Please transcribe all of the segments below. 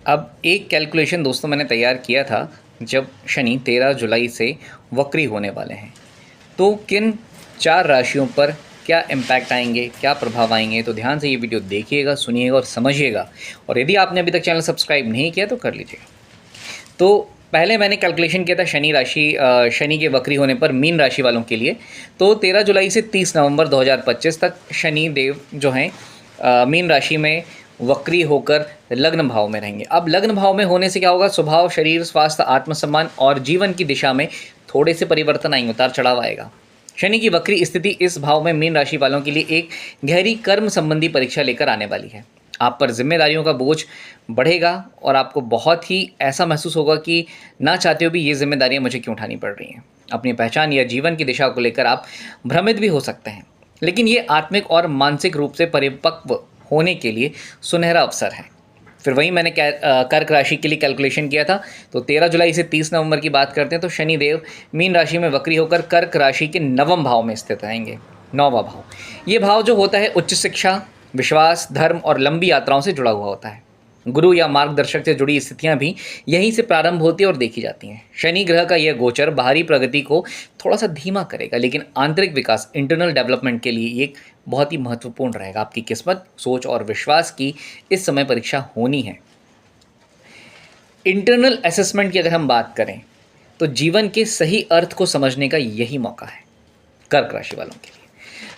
अब एक कैलकुलेशन दोस्तों मैंने तैयार किया था जब शनि 13 जुलाई से वक्री होने वाले हैं, तो किन 4 राशियों पर क्या इम्पैक्ट आएंगे, क्या प्रभाव आएंगे। तो ध्यान से ये वीडियो देखिएगा, सुनिएगा और समझिएगा। और यदि आपने अभी तक चैनल सब्सक्राइब नहीं किया तो कर लीजिएगा। तो पहले मैंने कैलकुलेशन किया था शनि के वक्री होने पर मीन राशि वालों के लिए। तो 13 जुलाई से 30 नवंबर 2025 तक शनि देव जो हैं मीन राशि में वक्री होकर लग्न भाव में रहेंगे। अब लग्न भाव में होने से क्या होगा, स्वभाव, शरीर, स्वास्थ्य, आत्मसम्मान और जीवन की दिशा में थोड़े से परिवर्तन आएंगे, उतार चढ़ाव आएगा। शनि की वक्री स्थिति इस भाव में मीन राशि वालों के लिए एक गहरी कर्म संबंधी परीक्षा लेकर आने वाली है। आप पर जिम्मेदारियों का बोझ बढ़ेगा और आपको बहुत ही ऐसा महसूस होगा कि ना चाहते हो भी ये जिम्मेदारियां मुझे क्यों उठानी पड़ रही हैं। अपनी पहचान या जीवन की दिशा को लेकर आप भ्रमित भी हो सकते हैं, लेकिन ये आत्मिक और मानसिक रूप से परिपक्व होने के लिए सुनहरा अवसर है। फिर वहीं मैंने कर्क राशि के लिए कैलकुलेशन किया था। तो 13 जुलाई से 30 नवंबर की बात करते हैं तो शनि देव मीन राशि में वक्री होकर कर्क राशि के 9वें भाव में स्थित रहेंगे। 9वां भाव, ये भाव जो होता है उच्च शिक्षा, विश्वास, धर्म और लंबी यात्राओं से जुड़ा हुआ होता है। गुरु या मार्गदर्शक से जुड़ी स्थितियां भी यहीं से प्रारंभ होती है और देखी जाती हैं। शनि ग्रह का यह गोचर बाहरी प्रगति को थोड़ा सा धीमा करेगा, लेकिन आंतरिक विकास, इंटरनल डेवलपमेंट के लिए एक बहुत ही महत्वपूर्ण रहेगा। आपकी किस्मत, सोच और विश्वास की इस समय परीक्षा होनी है। इंटरनल असेसमेंट की अगर हम बात करें तो जीवन के सही अर्थ को समझने का यही मौका है कर्क राशि वालों के लिए।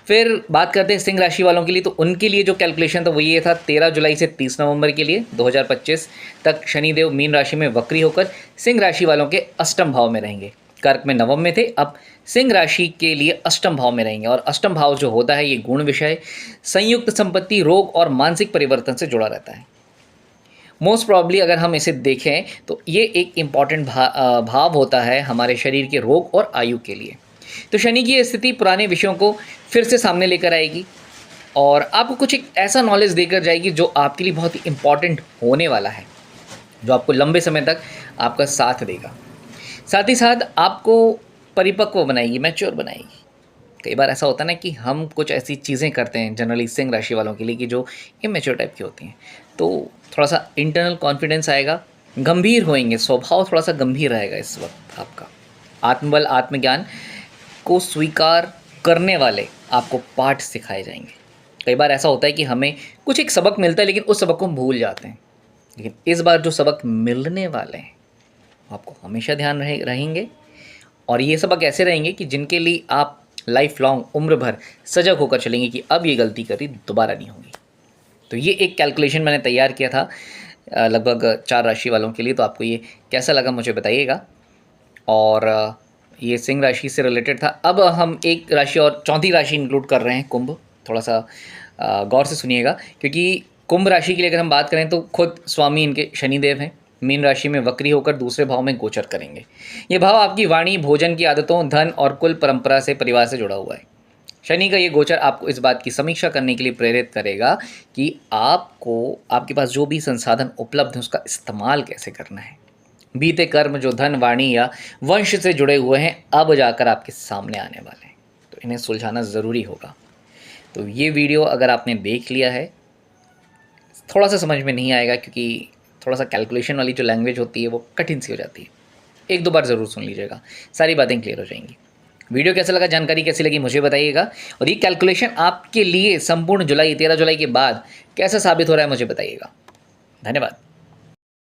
फिर बात करते हैं सिंह राशि वालों के लिए। तो उनके लिए जो कैलकुलेशन था वो ये था, 13 जुलाई से 30 नवंबर के लिए 2025 तक शनिदेव मीन राशि में वक्री होकर सिंह राशि वालों के अष्टम भाव में रहेंगे। कर्क में नवम में थे, अब सिंह राशि के लिए अष्टम भाव में रहेंगे। और अष्टम भाव जो होता है ये गुण विषय, संयुक्त संपत्ति, रोग और मानसिक परिवर्तन से जुड़ा रहता है। मोस्ट प्रॉब्ली अगर हम इसे देखें तो ये एक इम्पॉर्टेंट भाव होता है हमारे शरीर के रोग और आयु के लिए। तो शनि की स्थिति पुराने विषयों को फिर से सामने लेकर आएगी और आपको कुछ एक ऐसा नॉलेज देकर जाएगी जो आपके लिए बहुत ही इम्पॉर्टेंट होने वाला है, जो आपको लंबे समय तक आपका साथ देगा। साथ ही साथ आपको परिपक्व बनाएगी, मैच्योर बनाएगी। कई बार ऐसा होता है ना कि हम कुछ ऐसी चीज़ें करते हैं जनरली सिंह राशि वालों के लिए कि जो इमेच्योर टाइप की होती हैं। तो थोड़ा सा इंटरनल कॉन्फिडेंस आएगा, गंभीर होएंगे, स्वभाव थोड़ा सा गंभीर रहेगा इस वक्त आपका। आत्मबल, आत्मज्ञान को स्वीकार करने वाले आपको पाठ सिखाए जाएंगे। कई बार ऐसा होता है कि हमें कुछ एक सबक मिलता है लेकिन उस सबक को हम भूल जाते हैं, लेकिन इस बार जो सबक मिलने वाले हैं आपको हमेशा ध्यान रहेंगे। और ये सबक ऐसे रहेंगे कि जिनके लिए आप लाइफ लॉन्ग, उम्र भर सजग होकर चलेंगे कि अब ये गलती करी दोबारा नहीं होगी। तो ये एक कैलकुलेशन मैंने तैयार किया था लगभग 4 राशि वालों के लिए। तो आपको ये कैसा लगा मुझे बताइएगा। और ये सिंह राशि से रिलेटेड था। अब हम एक राशि और, चौथी राशि इंक्लूड कर रहे हैं, कुंभ। थोड़ा सा गौर से सुनिएगा, क्योंकि कुंभ राशि के लिए अगर हम बात करें तो खुद स्वामी इनके शनिदेव हैं। मीन राशि में वक्री होकर दूसरे भाव में गोचर करेंगे। ये भाव आपकी वाणी, भोजन की आदतों, धन और कुल परंपरा से, परिवार से जुड़ा हुआ है। शनि का ये गोचर आपको इस बात की समीक्षा करने के लिए प्रेरित करेगा कि आपको आपके पास जो भी संसाधन उपलब्ध है उसका इस्तेमाल कैसे करना है। बीते कर्म जो धन, वाणी या वंश से जुड़े हुए हैं अब जाकर आपके सामने आने वाले हैं, तो इन्हें सुलझाना ज़रूरी होगा। तो ये वीडियो अगर आपने देख लिया है, थोड़ा सा समझ में नहीं आएगा क्योंकि थोड़ा सा कैलकुलेशन वाली जो लैंग्वेज होती है वो कठिन सी हो जाती है। 1-2 बार ज़रूर सुन लीजिएगा, सारी बातें क्लियर हो जाएंगी। वीडियो कैसा लगा, जानकारी कैसी लगी मुझे बताइएगा। और ये कैलकुलेशन आपके लिए संपूर्ण जुलाई, 13 जुलाई के बाद कैसा साबित हो रहा है मुझे बताइएगा। धन्यवाद।